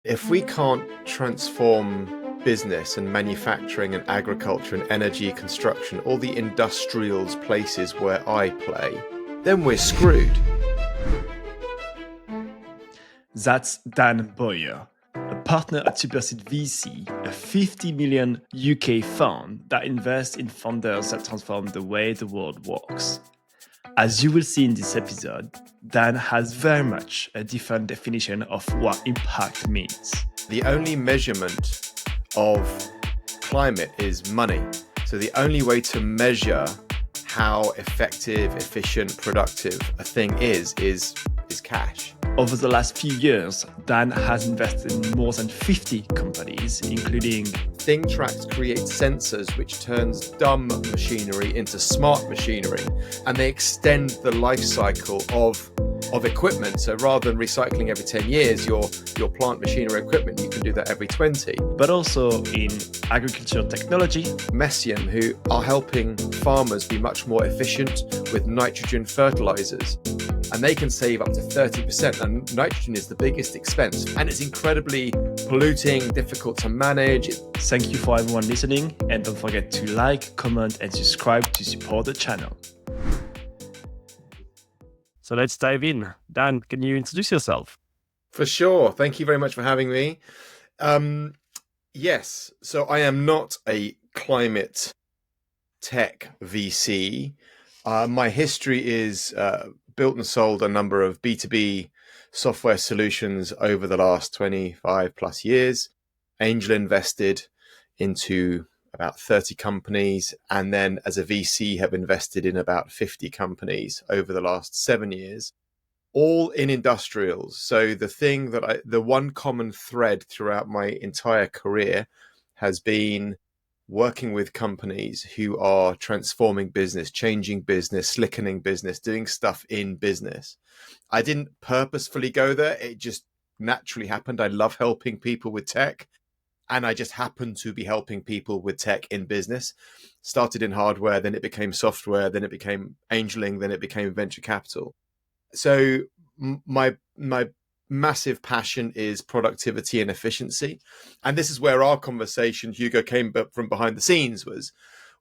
If we can't transform business and manufacturing and agriculture and energy construction, all the industrials places where I play, then we're screwed. That's Dan Bowyer, a partner at SuperSeed VC, a 50 million UK fund that invests in founders that transform the way the world works. As you will see in this episode, Dan has very much a different definition of what impact means. The only measurement of climate is money. So the only way to measure how effective, efficient, productive a thing is cash. Over the last few years, Dan has invested in more than 50 companies, including ThingTrax creates sensors which turns dumb machinery into smart machinery, and they extend the life cycle of equipment. So rather than recycling every 10 years your plant machinery equipment, you can do that every 20. but also in agriculture technology, Messium, who are helping farmers be much more efficient with nitrogen fertilizers. And they can save up to 30%. And nitrogen is the biggest expense. And it's incredibly polluting, difficult to manage. Thank you for everyone listening, and don't forget to like, comment, and subscribe to support the channel. So let's dive in. Dan, can you introduce yourself? For sure. Thank you very much for having me. Yes. So I am not a climate tech VC. My history is built and sold a number of B2B software solutions over the last 25 plus years, angel invested into about 30 companies, and then as a VC have invested in about 50 companies over the last 7 years, all in industrials. So the one common thread throughout my entire career has been working with companies who are transforming business, changing business, slickening business, doing stuff in business. I didn't purposefully go there. It just naturally happened. I love helping people with tech, and I just happened to be helping people with tech in business. Started in hardware, then it became software, then it became angeling, then it became venture capital. So my massive passion is productivity and efficiency. And this is where our conversation, Hugo, came from behind the scenes, was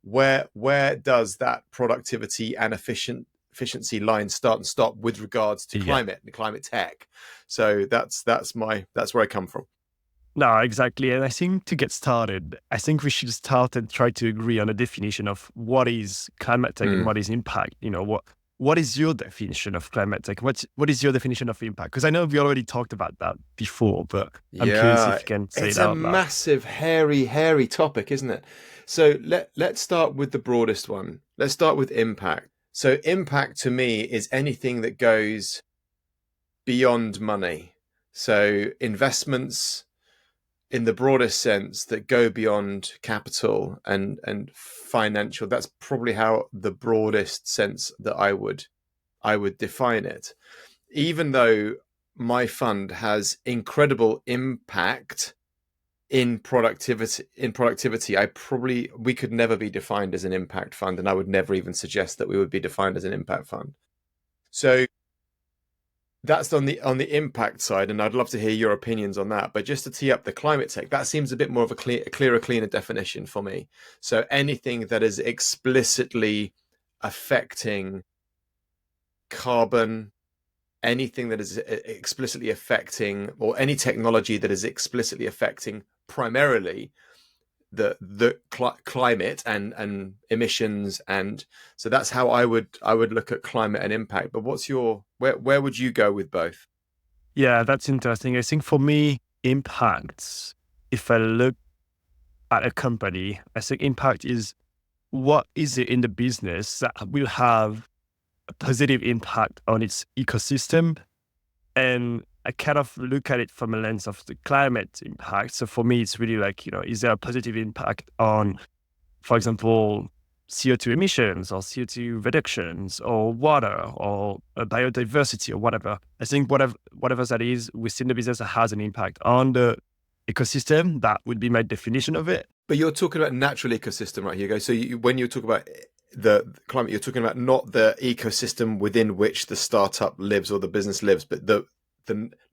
where does that productivity and efficiency line start and stop with regards to climate and climate tech? So that's where I come from. No, exactly. And I think to get started, I think we should start and try to agree on a definition of what is climate tech and what is impact. You know, what is your definition of climate tech? What is your definition of impact? Because I know we already talked about that before, but I'm curious if you can say it's that. It's a massive, hairy topic, isn't it? So let's start with the broadest one. Let's start with impact. So impact to me is anything that goes beyond money. So investments in the broadest sense that go beyond capital and financial. That's probably how the broadest sense that I would define it. Even though my fund has incredible impact in productivity, we could never be defined as an impact fund, and I would never even suggest that we would be defined as an impact fund. So that's on the impact side, and I'd love to hear your opinions on that. But just to tee up the climate tech, that seems a bit more of a clearer, cleaner definition for me. So anything that is explicitly affecting carbon, anything that is explicitly affecting, or any technology that is explicitly affecting primarily the climate and emissions, and so that's how I would look at climate and impact. But where would you go with both? Yeah, that's interesting. I think for me, impacts, if I look at a company, I think impact is what is it in the business that will have a positive impact on its ecosystem. And I kind of look at it from a lens of the climate impact. So for me, it's really like, is there a positive impact on, for example, CO2 emissions or CO2 reductions or water or biodiversity or whatever? I think whatever that is within the business that has an impact on the ecosystem, that would be my definition of it. But you're talking about natural ecosystem, right, Hugo? So when you talk about the climate, you're talking about not the ecosystem within which the startup lives or the business lives, but the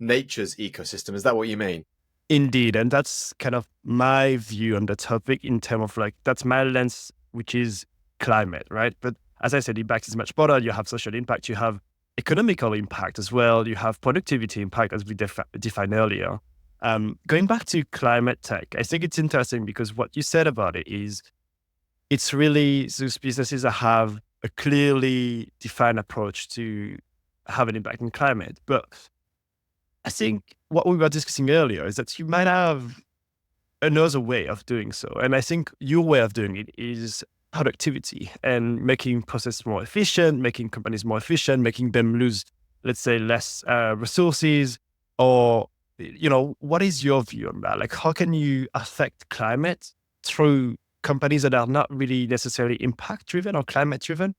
nature's ecosystem. Is that what you mean? Indeed. And that's kind of my view on the topic in terms of like, that's my lens, which is climate, right? But as I said, impact is much broader. You have social impact, you have economical impact as well, you have productivity impact, as we defined earlier. Going back to climate tech, I think it's interesting because what you said about it is it's really those businesses that have a clearly defined approach to have an impact on climate. But I think what we were discussing earlier is that you might have another way of doing so. And I think your way of doing it is productivity and making process more efficient, making companies more efficient, making them lose, let's say, less resources. Or, what is your view on that? Like, how can you affect climate through companies that are not really necessarily impact driven or climate driven,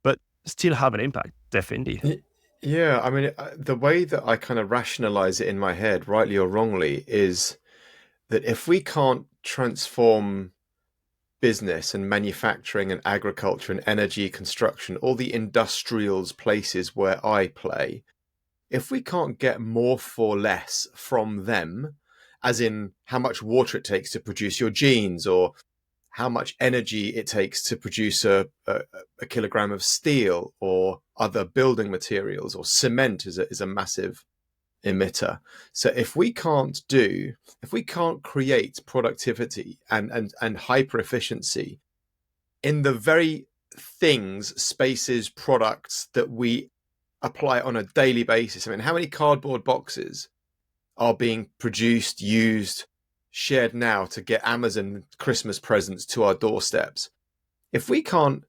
but still have an impact, definitely? Y- Yeah, I mean, the way that I kind of rationalize it in my head, rightly or wrongly, is that if we can't transform business and manufacturing and agriculture and energy construction, all the industrials places where I play, if we can't get more for less from them, as in how much water it takes to produce your jeans or how much energy it takes to produce a kilogram of steel or other building materials, or cement is a massive emitter. So if we can't create productivity and hyper efficiency in the very things, spaces, products that we apply on a daily basis. I mean, how many cardboard boxes are being produced, used, shared now to get Amazon Christmas presents to our doorsteps? If we can't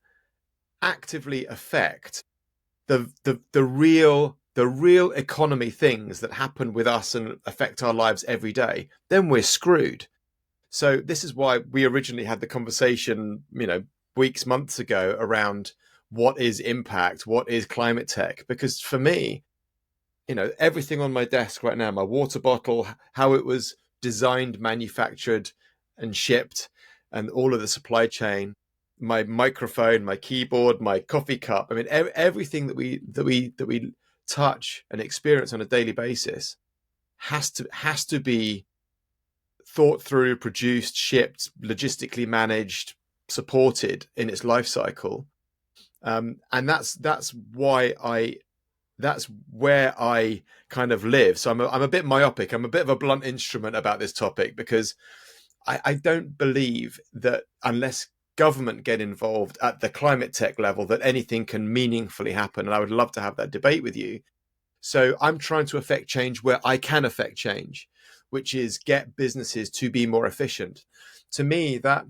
actively affect the real economy things that happen with us and affect our lives every day, then we're screwed. So this is why we originally had the conversation, weeks, months ago around what is impact, what is climate tech? Because for me, everything on my desk right now, my water bottle, how it was designed, manufactured, and shipped, and all of the supply chain, my microphone, my keyboard, my coffee cup. I mean, everything that we touch and experience on a daily basis has to be thought through, produced, shipped, logistically managed, supported in its life cycle. And that's where I kind of live. So I'm a bit myopic. I'm a bit of a blunt instrument about this topic because I don't believe that unless government get involved at the climate tech level, that anything can meaningfully happen. And I would love to have that debate with you. So I'm trying to affect change where I can affect change, which is get businesses to be more efficient. To me, that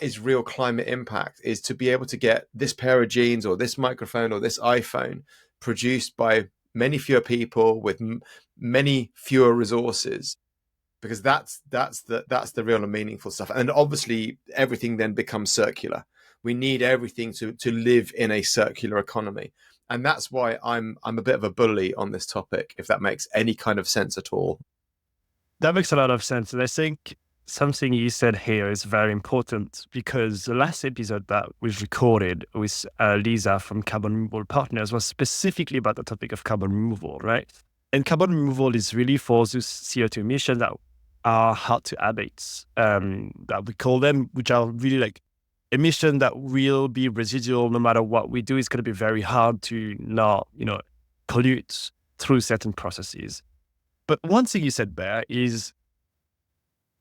is real climate impact, is to be able to get this pair of jeans or this microphone or this iPhone produced by many fewer people with many fewer resources, because that's the real and meaningful stuff. And obviously everything then becomes circular. We need everything to live in a circular economy. And that's why I'm a bit of a bully on this topic, if that makes any kind of sense at all. That makes a lot of sense. And I think something you said here is very important because the last episode that we've recorded with Lisa from Carbon Removal Partners was specifically about the topic of carbon removal, right? And carbon removal is really for those CO2 emissions that are hard to abate, that we call them, which are really like emission that will be residual no matter what we do. It's going to be very hard to not, pollute through certain processes. But one thing you said there is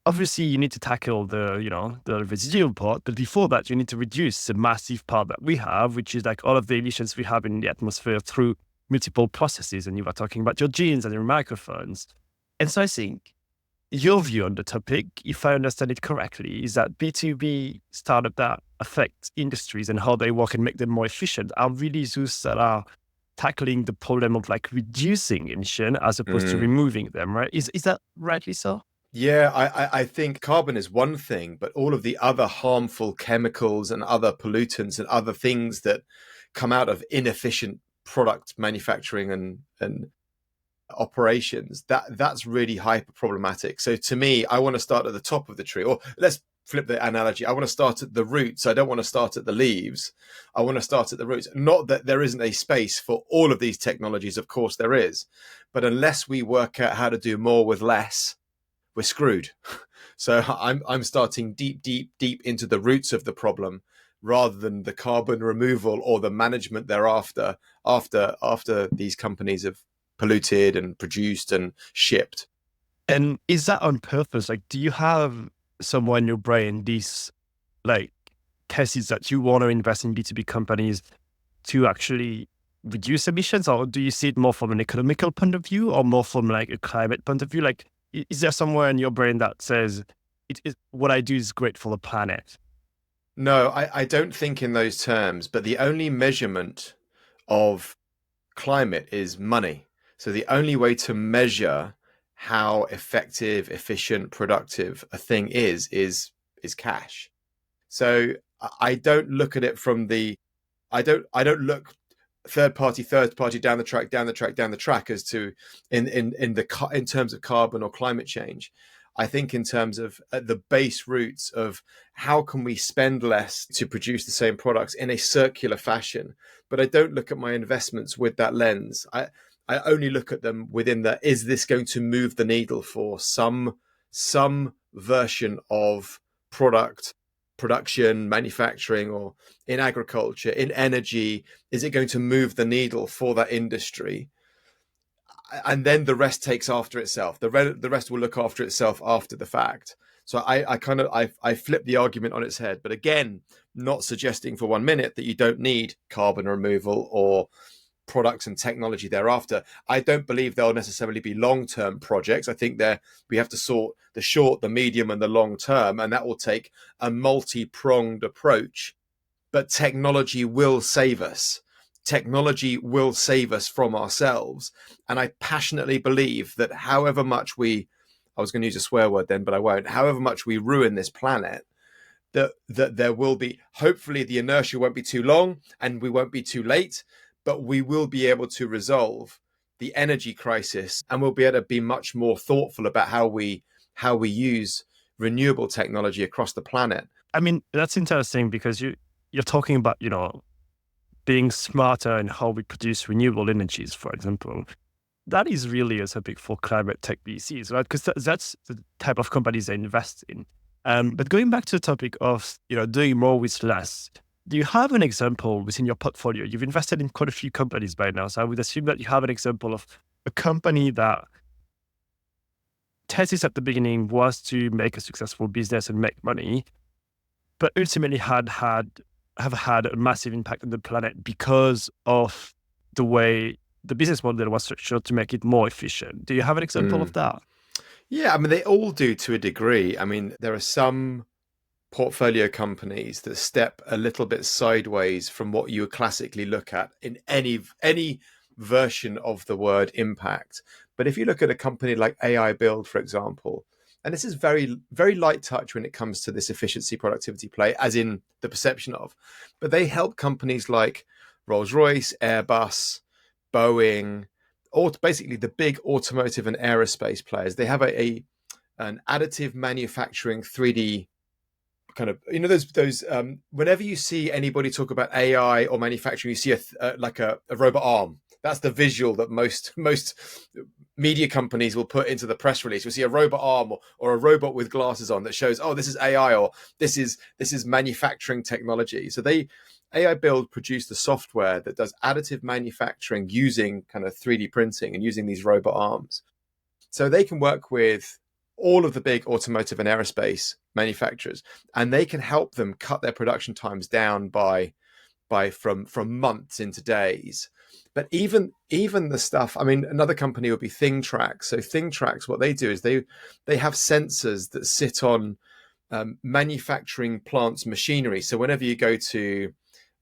obviously you need to tackle the residual part, but before that, you need to reduce the massive part that we have, which is like all of the emissions we have in the atmosphere through multiple processes. And you were talking about your genes and your microphones. And so I think your view on the topic, if I understand it correctly, is that B2B startup that affect industries and how they work and make them more efficient are really those that are tackling the problem of like reducing emission as opposed to Mm. removing them, right? Is that rightly so? Yeah, I think carbon is one thing, but all of the other harmful chemicals and other pollutants and other things that come out of inefficient product manufacturing and operations, that's really hyper problematic. So to me, I want to start at the top of the tree, or let's flip the analogy. I want to start at the roots. I don't want to start at the leaves. I want to start at the roots. Not that there isn't a space for all of these technologies. Of course there is. But unless we work out how to do more with less, we're screwed. So I'm starting deep into the roots of the problem rather than the carbon removal or the management thereafter after these companies have polluted and produced and shipped. And is that on purpose? Like, do you have somewhere in your brain these like cases that you want to invest in B2B companies to actually reduce emissions, or do you see it more from an economical point of view or more from like a climate point of view? Like, is there somewhere in your brain that says what I do is great for the planet? No, I don't think in those terms, but the only measurement of climate is money. So the only way to measure how effective, efficient, productive a thing is cash. So I don't look at it from the I don't look third party down the track as to in terms of carbon or climate change. I think in terms of the base roots of how can we spend less to produce the same products in a circular fashion. But I don't look at my investments with that lens. I only look at them within the, is this going to move the needle for some version of product production, manufacturing, or in agriculture, in energy? Is it going to move the needle for that industry? And then the rest takes after itself. The rest will look after itself after the fact. So I flip the argument on its head. But again, not suggesting for 1 minute that you don't need carbon removal or products and technology thereafter. I don't believe there'll necessarily be long-term projects. I think we have to sort the short, the medium, and the long term, and that will take a multi-pronged approach. But technology will save us. Technology will save us from ourselves. And I passionately believe that however much I was going to use a swear word then, but I won't, however much we ruin this planet, that there will be, hopefully the inertia won't be too long and we won't be too late, but we will be able to resolve the energy crisis, and we'll be able to be much more thoughtful about how we use renewable technology across the planet. I mean, that's interesting because you're talking about, being smarter in how we produce renewable energies, for example. That is really a topic for climate tech VCs, right? Because that's the type of companies they invest in. But going back to the topic of, doing more with less, do you have an example within your portfolio? You've invested in quite a few companies by now, so I would assume that you have an example of a company that thesis at the beginning was to make a successful business and make money, but ultimately have had a massive impact on the planet because of the way the business model was structured to make it more efficient. Do you have an example of that? Yeah, I mean, they all do to a degree. I mean, there are some portfolio companies that step a little bit sideways from what you would classically look at in any version of the word impact. But if you look at a company like AI Build, for example, and this is very, very light touch when it comes to this efficiency productivity play, as in the perception of, but they help companies like Rolls-Royce, Airbus, Boeing, or basically the big automotive and aerospace players. They have an additive manufacturing 3D kind of, those whenever you see anybody talk about AI or manufacturing, you see a robot arm. That's the visual that most media companies will put into the press release. You'll see a robot arm or a robot with glasses on that shows, oh, this is AI, or this is manufacturing technology. So AI Build produced the software that does additive manufacturing using kind of 3D printing and using these robot arms. So they can work with all of the big automotive and aerospace manufacturers, and they can help them cut their production times down by from months into days. But even the stuff, I mean, another company would be ThingTrax. So ThingTrax, what they do is they have sensors that sit on manufacturing plants machinery. So whenever you go to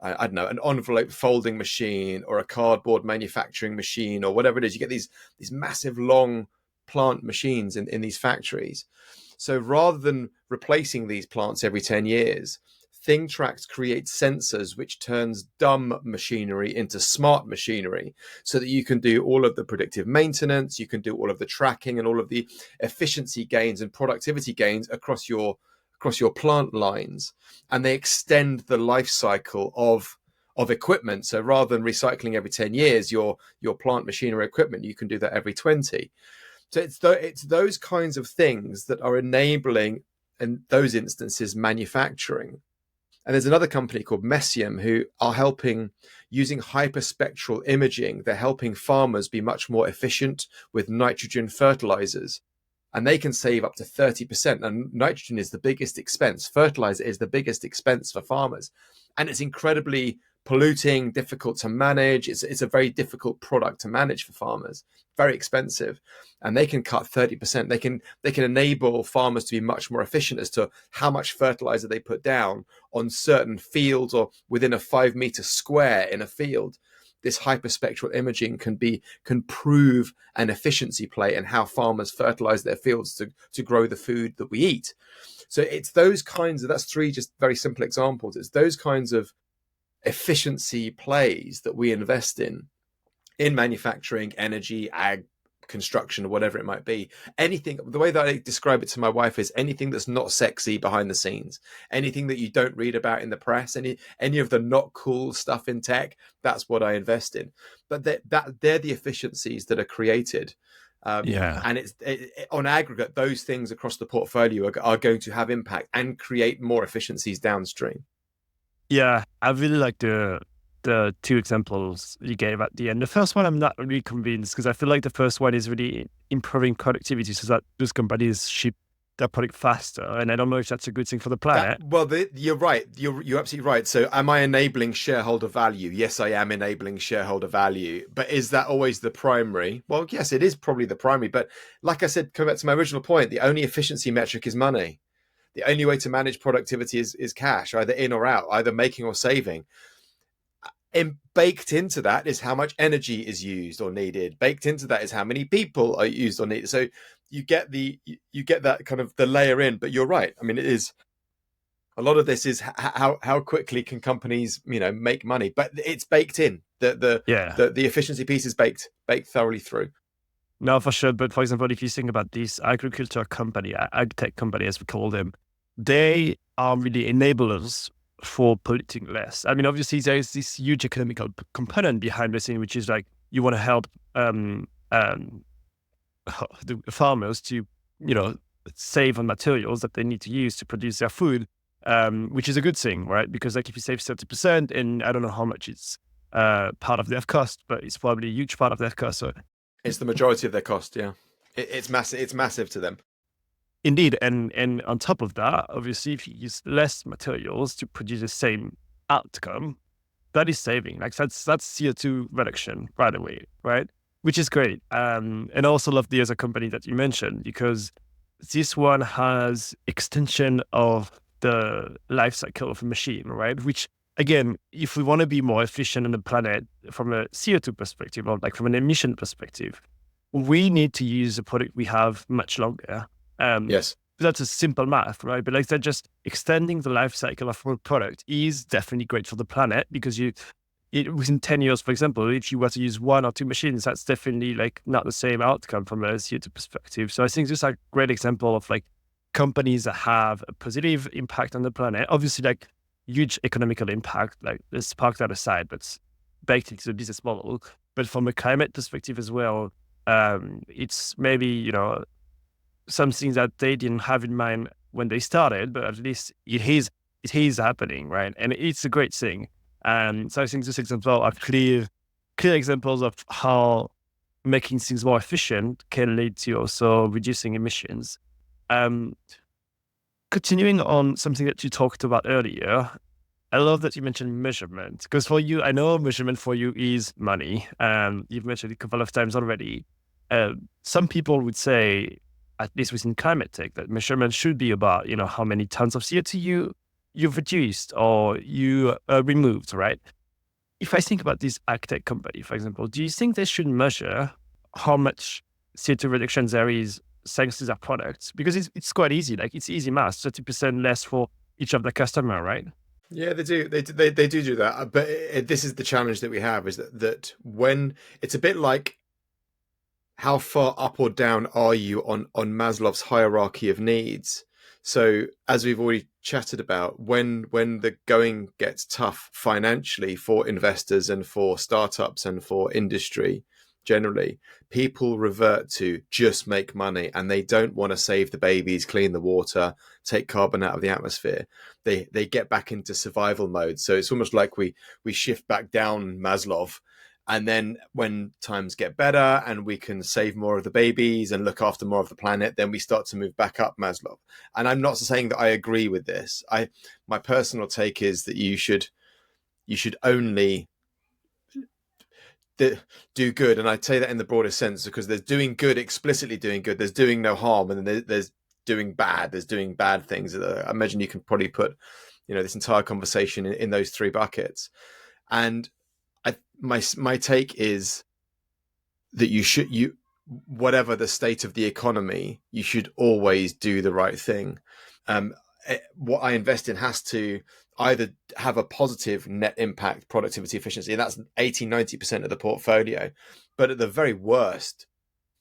I don't know, an envelope folding machine or a cardboard manufacturing machine or whatever it is, you get these massive long plant machines in these factories. So rather than replacing these plants every 10 years, ThingTrax creates sensors which turns dumb machinery into smart machinery, so that you can do all of the predictive maintenance, you can do all of the tracking and all of the efficiency gains and productivity gains across your plant lines. And they extend the life cycle of equipment. So rather than recycling every 10 years your plant machinery equipment, you can do that every 20. So it's those kinds of things that are enabling, in those instances, manufacturing. And there's another company called Messium who are helping, using hyperspectral imaging, they're helping farmers be much more efficient with nitrogen fertilizers. And they can save up to 30%. And nitrogen is the biggest expense. Fertilizer is the biggest expense for farmers. And it's incredibly polluting, difficult to manage. It's a very difficult product to manage for farmers, very expensive. And they can cut 30%. They can enable farmers to be much more efficient as to how much fertilizer they put down on certain fields or within a 5 meter square in a field. This hyperspectral imaging can prove an efficiency play in how farmers fertilize their fields to grow the food that we eat. So it's those kinds of, that's three just very simple examples. It's those kinds of efficiency plays that we invest in manufacturing, energy, ag, construction, or whatever it might be. Anything, the way that I describe it to my wife is anything that's not sexy behind the scenes, anything that you don't read about in the press, any of the not cool stuff in tech, that's what I invest in. But they're the efficiencies that are created. And on aggregate, those things across the portfolio are going to have impact and create more efficiencies downstream. Yeah, I really like the two examples you gave at the end. The first one, I'm not really convinced because I feel like the first one is really improving productivity so that those companies ship their product faster. And I don't know if that's a good thing for the planet. You're right. You're absolutely right. So am I enabling shareholder value? Yes, I am enabling shareholder value. But is that always the primary? Well, yes, it is probably the primary. But like I said, coming back to my original point, the only efficiency metric is money. The only way to manage productivity is cash, either in or out, either making or saving. And baked into that is how much energy is used or needed. Baked into that is how many people are used or needed. So you get that kind of the layer in. But you're right. I mean, it is a lot of this is how quickly can companies make money, but it's baked in. The efficiency piece is baked thoroughly through. No, for sure. But for example, if you think about this agriculture company, ag tech company, as we call them, they are really enablers for polluting less. I mean, obviously, there is this huge economical component behind the scene, which is like you want to help the farmers to, save on materials that they need to use to produce their food, which is a good thing, right? Because like if you save 30%, and I don't know how much it's part of their cost, but it's probably a huge part of their cost. So it's the majority of their cost. Yeah, it's massive. It's massive to them. Indeed, and on top of that, obviously, if you use less materials to produce the same outcome, that is saving. Like that's CO2 reduction right away, right? Which is great. And I also love the other company that you mentioned because this one has extension of the life cycle of a machine, right? Which again, if we want to be more efficient on the planet from a CO2 perspective or like from an emission perspective, we need to use the product we have much longer. Yes, that's a simple math, right? But like that, just extending the life cycle of a product is definitely great for the planet because within 10 years, for example, if you were to use one or two machines, that's definitely like not the same outcome from a CO2 perspective. So I think this is a great example of like companies that have a positive impact on the planet. Obviously, like huge economical impact, like let's park that aside, but it's baked into the business model. But from a climate perspective as well, it's maybe, something that they didn't have in mind when they started, but at least it is happening, right? And it's a great thing. So I think this example are clear examples of how making things more efficient can lead to also reducing emissions. Continuing on something that you talked about earlier, I love that you mentioned measurement because for you, I know measurement for you is money. You've mentioned it a couple of times already. Some people would say, at least within climate tech, that measurement should be about, how many tons of CO2 you've reduced or you removed, right? If I think about this ag tech company, for example, do you think they should measure how much CO2 reduction there is thanks to their products? Because it's quite easy, like it's easy math, 30% less for each of the customer, right? Yeah, they do. They do that. But this is the challenge that we have: is that when it's a bit like how far up or down are you on Maslow's hierarchy of needs? So as we've already chatted about, when the going gets tough financially for investors and for startups and for industry, generally, people revert to just make money, and they don't want to save the babies, clean the water, take carbon out of the atmosphere. They get back into survival mode. So it's almost like we shift back down Maslow, and then when times get better and we can save more of the babies and look after more of the planet, then we start to move back up Maslow. And I'm not saying that I agree with this. My personal take is that you should only do good. And I say that in the broadest sense, because there's doing good, explicitly doing good, there's doing no harm, and then there's doing bad, there's doing bad things. I imagine you can probably put, this entire conversation in those three buckets. And my take is that whatever the state of the economy, you should always do the right thing. What I invest in has to either have a positive net impact, productivity, efficiency, and that's 80-90% of the portfolio. But at the very worst,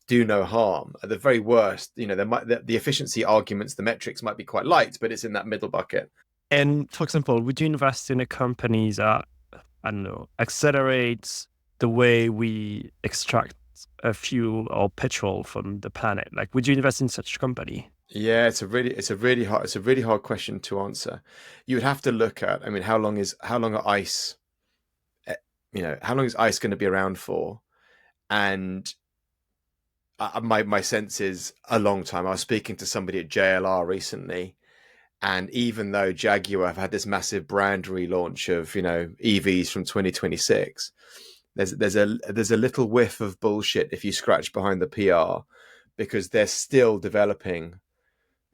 do no harm. At the very worst, the efficiency arguments, the metrics might be quite light, but it's in that middle bucket. And for example, would you invest in a company that, I don't know, accelerates the way we extract fuel or petrol from the planet? Like, would you invest in such a company? Yeah, it's a really hard question to answer. You would have to look at, how long is ice going to be around for? And my sense is a long time. I was speaking to somebody at JLR recently, and even though Jaguar have had this massive brand relaunch of EVs from 2026, there's a little whiff of bullshit if you scratch behind the PR, because they're still developing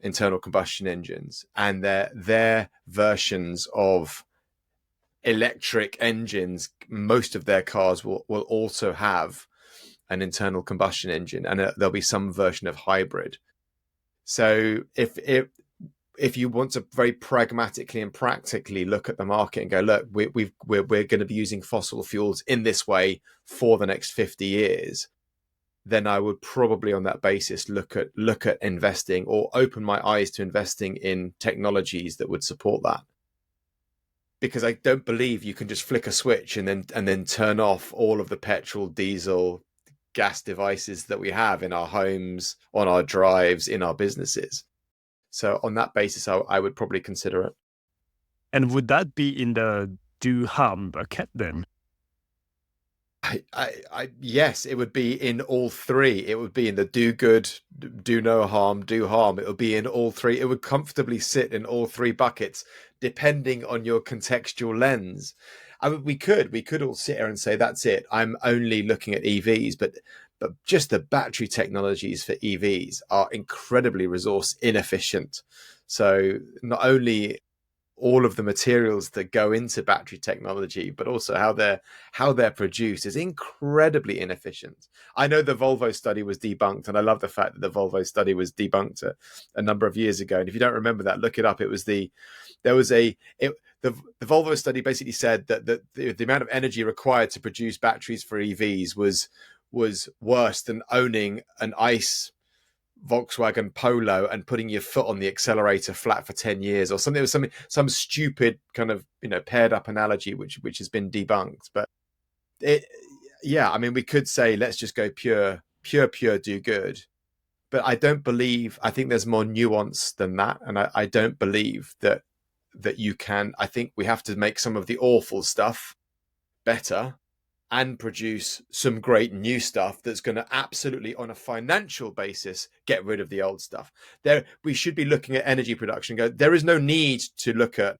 internal combustion engines, and their versions of electric engines, most of their cars will also have an internal combustion engine, and there'll be some version of hybrid. So if you want to very pragmatically and practically look at the market and go, look, we're going to be using fossil fuels in this way for the next 50 years, then I would probably on that basis look at investing, or open my eyes to investing in technologies that would support that. Because I don't believe you can just flick a switch and then turn off all of the petrol, diesel, gas devices that we have in our homes, on our drives, in our businesses. So on that basis, I would probably consider it. And would that be in the do harm bucket then? Yes, it would be in all three. It would be in the do good, do no harm, do harm. It would be in all three. It would comfortably sit in all three buckets, depending on your contextual lens. We could all sit here and say, that's it, I'm only looking at EVs, but just the battery technologies for EVs are incredibly resource inefficient. So not only all of the materials that go into battery technology, but also how they're produced is incredibly inefficient. I know the Volvo study was debunked, and I love the fact that the Volvo study was debunked a number of years ago. And if you don't remember that, look it up. The Volvo study basically said that the amount of energy required to produce batteries for EVs was worse than owning an ICE Volkswagen Polo and putting your foot on the accelerator flat for 10 years or something. It was some stupid kind of paired up analogy which has been debunked. But we could say let's just go pure do good. But I think there's more nuance than that, and I don't believe that you can. I think we have to make some of the awful stuff better and produce some great new stuff that's going to absolutely, on a financial basis, get rid of the old stuff. We should be looking at energy production. There is no need to look at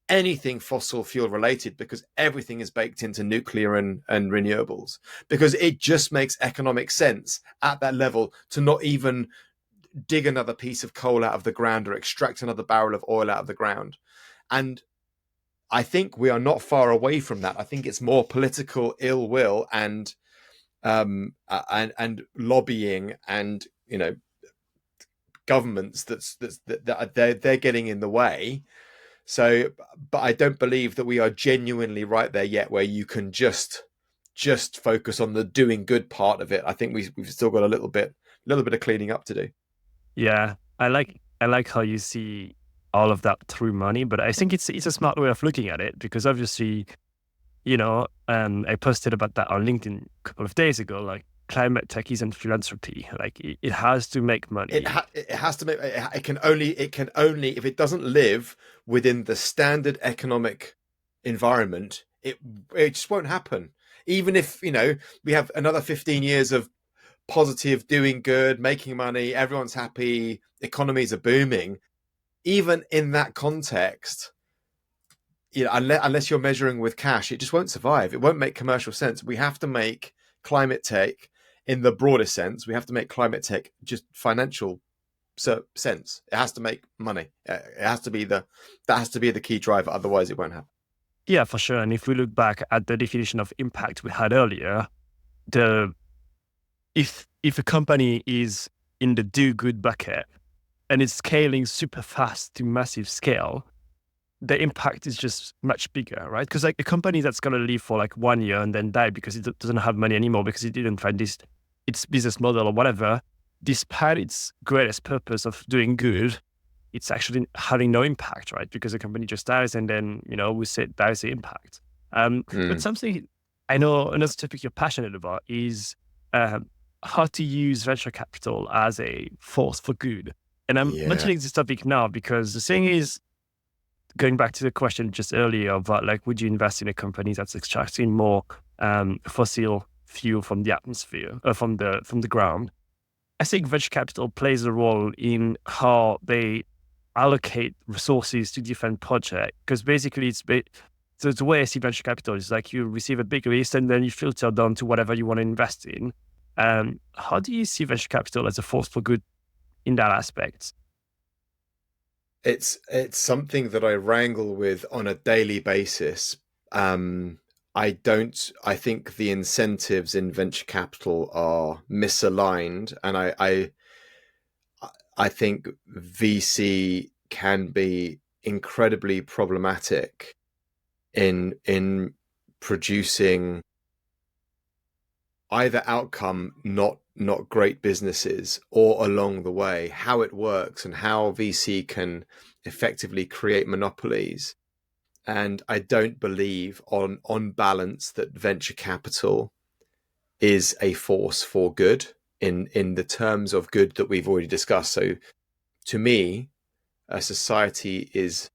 anything fossil fuel related, because everything is baked into nuclear and renewables, because it just makes economic sense at that level to not even dig another piece of coal out of the ground or extract another barrel of oil out of the ground. And I think we are not far away from that. I think it's more political ill will and lobbying and governments that they're getting in the way. So, but I don't believe that we are genuinely right there yet, where you can just focus on the doing good part of it. I think we've still got a little bit of cleaning up to do. Yeah, I like how you see all of that through money, but I think it's a smart way of looking at it, because obviously, I posted about that on LinkedIn a couple of days ago. Like, climate tech isn't philanthropy. Like it has to make money. It has to make it can only if it doesn't live within the standard economic environment, it just won't happen. Even if we have another 15 years of positive, doing good, making money, everyone's happy, economies are booming. Even in that context, unless you're measuring with cash, it just won't survive. It won't make commercial sense. We have to make climate tech in the broadest sense. We have to make climate tech just financial sense. It has to make money. It has to be that has to be the key driver. Otherwise, it won't happen. Yeah, for sure. And if we look back at the definition of impact we had earlier, if a company is in the do good bucket and it's scaling super fast to massive scale, the impact is just much bigger, right? Because like a company that's going to live for like 1 year and then die because it doesn't have money anymore because it didn't find its business model or whatever, despite its greatest purpose of doing good, it's actually having no impact, right? Because the company just dies and then, we say dies the impact. But something I know, another topic you're passionate about is how to use venture capital as a force for good. And I'm mentioning this topic now because the thing is, going back to the question just earlier about like, would you invest in a company that's extracting more fossil fuel from the atmosphere, from the ground? I think venture capital plays a role in how they allocate resources to different projects. Because basically, so the way I see venture capital is like you receive a big list and then you filter down to whatever you want to invest in. How do you see venture capital as a force for good in that aspect? It's something that I wrangle with on a daily basis. I think the incentives in venture capital are misaligned, and I think VC can be incredibly problematic in producing either outcome not great businesses, or along the way how it works and how VC can effectively create monopolies. And I don't believe on balance that venture capital is a force for good in the terms of good that we've already discussed. So to me, a society is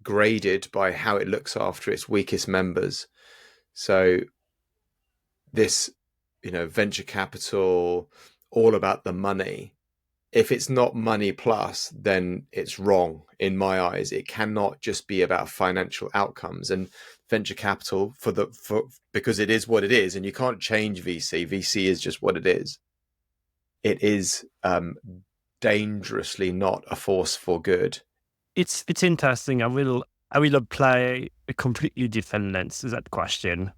graded by how it looks after its weakest members. So this, venture capital, all about the money. If it's not money plus, then it's wrong in my eyes. It cannot just be about financial outcomes. And venture capital, because it is what it is, and you can't change VC. VC is just what it is. It is dangerously not a force for good. It's interesting. I will apply a completely different lens to that question.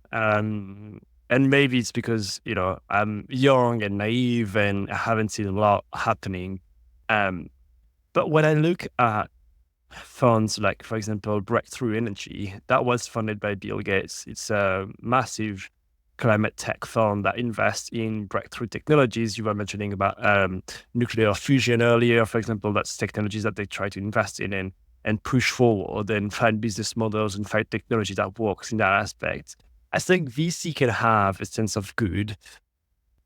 And maybe it's because, I'm young and naive and I haven't seen a lot happening. But when I look at funds like, for example, Breakthrough Energy, that was funded by Bill Gates. It's a massive climate tech fund that invests in breakthrough technologies. You were mentioning about nuclear fusion earlier, for example. That's technologies that they try to invest in and push forward and find business models and find technology that works in that aspect. I think VC can have a sense of good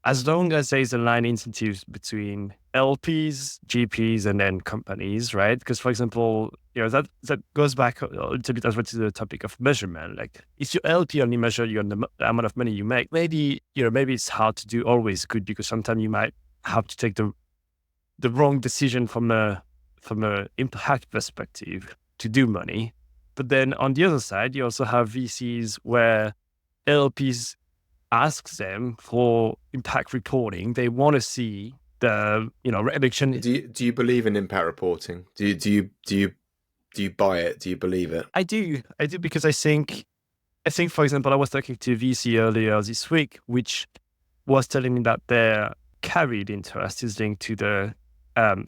as long as there's aligned incentives between LPs, GPs, and then companies, right? Because, for example, that goes back a little bit as well to the topic of measurement. Like, if your LP only measure you on the amount of money you make, maybe it's hard to do always good because sometimes you might have to take the wrong decision from a impact perspective to do money. But then on the other side, you also have VCs where LPs ask them for impact reporting. They want to see the reduction. Do you believe in impact reporting? Do you buy it? Do you believe it? I do because I think for example, I was talking to a VC earlier this week, which was telling me that their carried interest is linked to the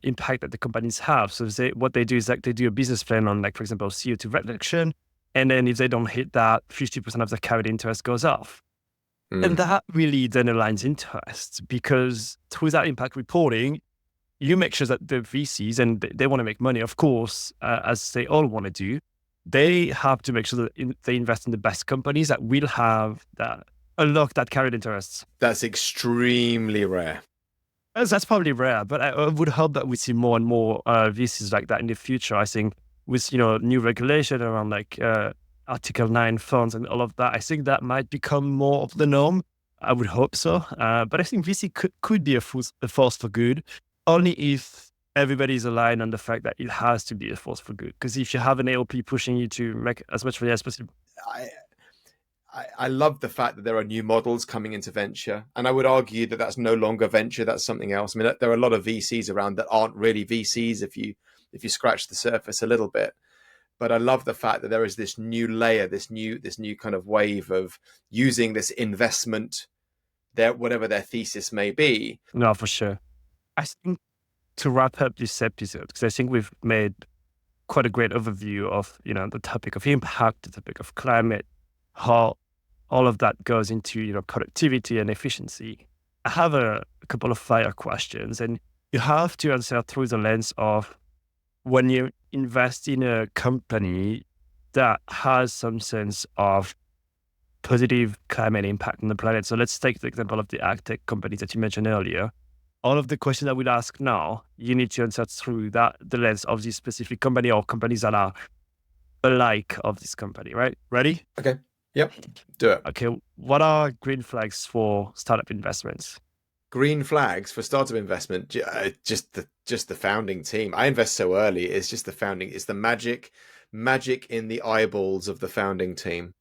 impact that the companies have. So what they do is like they do a business plan on, like, for example, CO2 reduction. And then if they don't hit that, 50% of the carried interest goes off. And that really then aligns interests because through that impact reporting, you make sure that the VCs, and they want to make money, of course, as they all want to do, they have to make sure that they invest in the best companies that will have that unlock that carried interest. That's extremely rare. That's probably rare, but I would hope that we see more and more VCs like that in the future. I think with new regulation around like Article 9 funds and all of that, I think that might become more of the norm. I would hope so. But I think VC could be a force for good, only if everybody's aligned on the fact that it has to be a force for good. Because if you have an AOP pushing you to make as much money as possible. I, I love the fact that there are new models coming into venture, and I would argue that that's no longer venture; that's something else. I mean, there are a lot of VCs around that aren't really VCs if you scratch the surface a little bit. But I love the fact that there is this new layer, this new kind of wave of using this investment, whatever their thesis may be. No, for sure. I think to wrap up this episode, because I think we've made quite a great overview of the topic of impact, the topic of climate, how all of that goes into productivity and efficiency. I have a couple of fire questions, and you have to answer through the lens of when you invest in a company that has some sense of positive climate impact on the planet. So let's take the example of the ag-tech company that you mentioned earlier. All of the questions that we'll ask now, you need to answer through the lens of this specific company or companies that are alike of this company, right? Ready? Okay. Yep. Do it. Okay. What are green flags for startup investments? Green flags for startup investment, just the founding team. I invest so early. It's just the founding. It's the magic in the eyeballs of the founding team.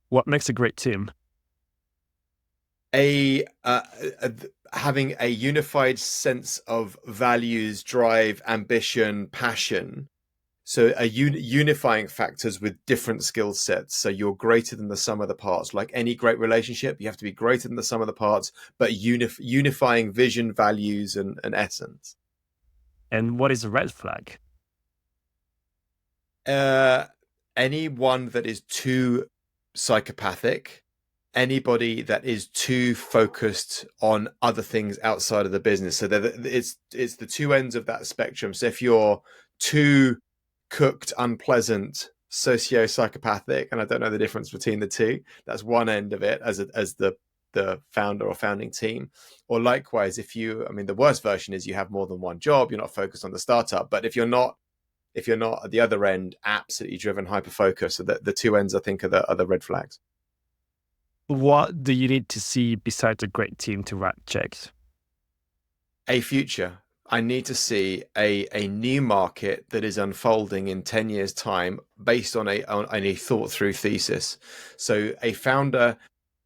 What makes a great team? Having a unified sense of values, drive, ambition, passion. So unifying factors with different skill sets. So you're greater than the sum of the parts. Like any great relationship, you have to be greater than the sum of the parts, but unifying vision, values, and essence. And what is a red flag? Anyone that is too psychopathic, anybody that is too focused on other things outside of the business. So it's the two ends of that spectrum. So if you're too cooked, unpleasant, socio-psychopathic, and I don't know the difference between the two, that's one end of it as the founder or founding team. Or likewise, the worst version is you have more than one job, you're not focused on the startup. But if you're not at the other end, absolutely driven, hyper focused, so the two ends I think are the red flags. What do you need to see besides a great team to write checks? A future. I need to see a new market that is unfolding in 10 years' time based on a thought through thesis. So a founder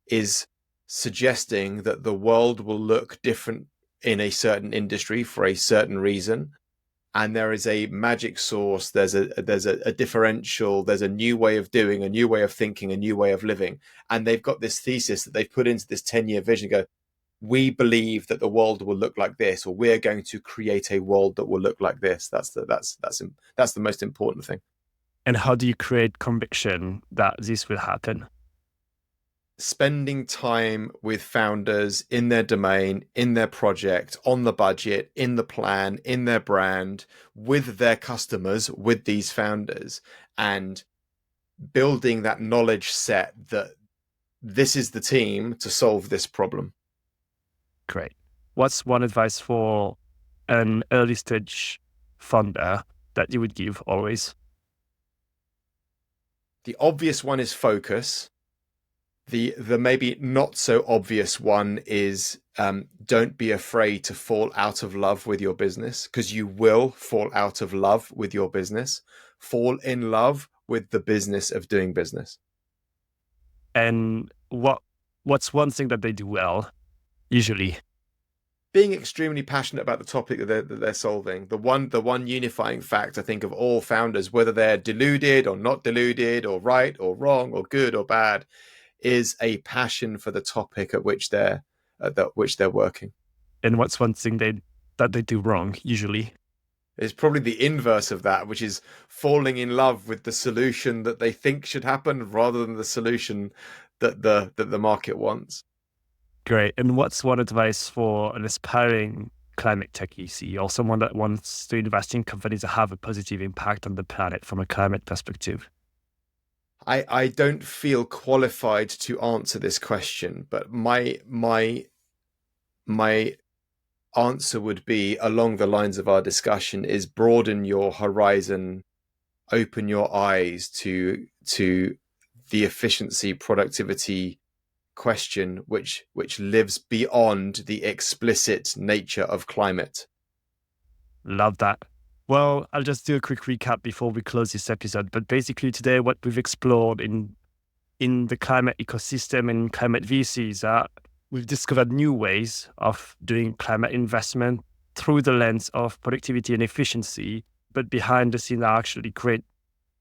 is suggesting that the world will look different in a certain industry for a certain reason. And there is a magic source, there's a differential, there's a new way of doing, a new way of thinking, a new way of living. And they've got this thesis that they've put into this 10-year vision, go, we believe that the world will look like this, or we're going to create a world that will look like this. That's the most important thing. And how do you create conviction that this will happen? Spending time with founders in their domain, in their project, on the budget, in the plan, in their brand, with their customers, with these founders, and building that knowledge set that this is the team to solve this problem. Great. What's one advice for an early stage founder that you would give always? The obvious one is focus. The maybe not so obvious one is don't be afraid to fall out of love with your business, because you will fall out of love with your business. Fall in love with the business of doing business. And what's one thing that they do well, usually? Being extremely passionate about the topic that they're solving. The one unifying fact, I think, of all founders, whether they're deluded or not deluded, or right or wrong, or good or bad, is a passion for the topic at which they're working. And what's one thing that they do wrong, usually? It's probably the inverse of that, which is falling in love with the solution that they think should happen rather than the solution that the market wants. Great. And what's one advice for an aspiring climate tech VC, or someone that wants to invest in companies that have a positive impact on the planet from a climate perspective? I don't feel qualified to answer this question, but my answer would be along the lines of our discussion is broaden your horizon, open your eyes to the efficiency, productivity question which lives beyond the explicit nature of climate. Love that. Well, I'll just do a quick recap before we close this episode. But basically today, what we've explored in the climate ecosystem and climate VCs are we've discovered new ways of doing climate investment through the lens of productivity and efficiency, but behind the scene are actually great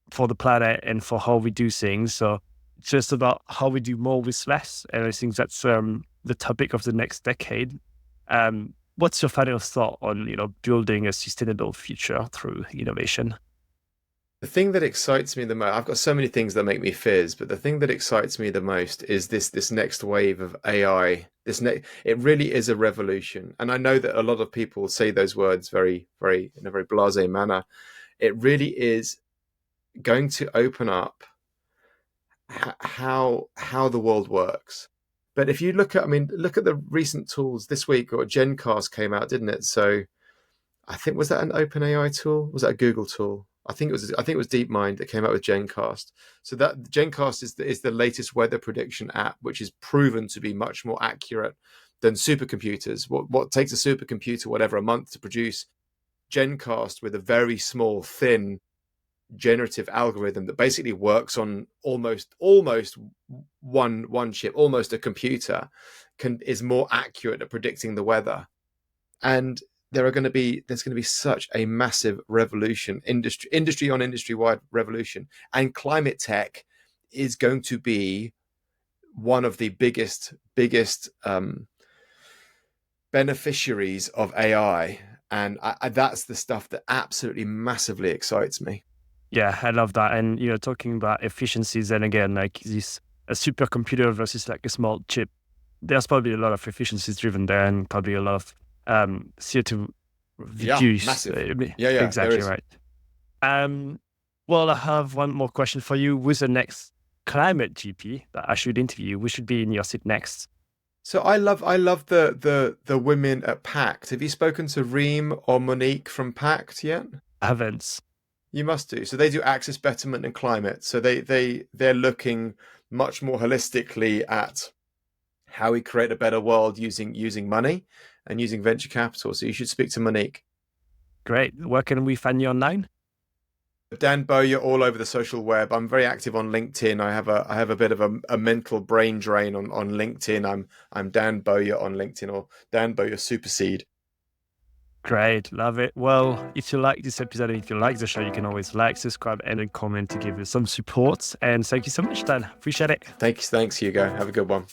for the planet and for how we do things. So it's just about how we do more with less. And I think that's the topic of the next decade. What's your final thought on, building a sustainable future through innovation? The thing that excites me the most, I've got so many things that make me fizz, but the thing that excites me the most is this next wave of AI. It really is a revolution. And I know that a lot of people say those words very, very in a very blasé manner. It really is going to open up how the world works. But if you look at the recent tools this week, or Gencast came out, didn't it? So I think, was that an OpenAI tool? Was that a Google tool? I think it was DeepMind that came out with Gencast. So that Gencast is the latest weather prediction app, which is proven to be much more accurate than supercomputers. What takes a supercomputer, whatever, a month to produce, Gencast with a very small, thin generative algorithm that basically works on almost one chip, almost a computer, is more accurate at predicting the weather. And there's going to be such a massive revolution, industry on industry wide revolution, and climate tech is going to be one of the biggest beneficiaries of AI, and that's the stuff that absolutely massively excites me. Yeah, I love that. And talking about efficiencies, and again, like this a supercomputer versus like a small chip, there's probably a lot of efficiencies driven there, and probably a lot of CO2 reduce. Yeah, massive. Exactly right. Well, I have one more question for you. With the next climate GP that I should interview, we should be in your seat next. So I love the women at Pact. Have you spoken to Reem or Monique from Pact yet? I haven't. You must do. So they do access betterment and climate. So they're looking much more holistically at how we create a better world using money and using venture capital. So you should speak to Monique. Great. Where can we find you online? Dan Bowyer all over the social web. I'm very active on LinkedIn. I have a bit of a mental brain drain on LinkedIn. I'm Dan Bowyer on LinkedIn, or Dan Bowyer SuperSeed. Great. Love it. Well, if you like this episode and if you like the show, you can always like, subscribe, and then comment to give us some support. And thank you so much, Dan. Appreciate it. Thanks, Hugo. Have a good one.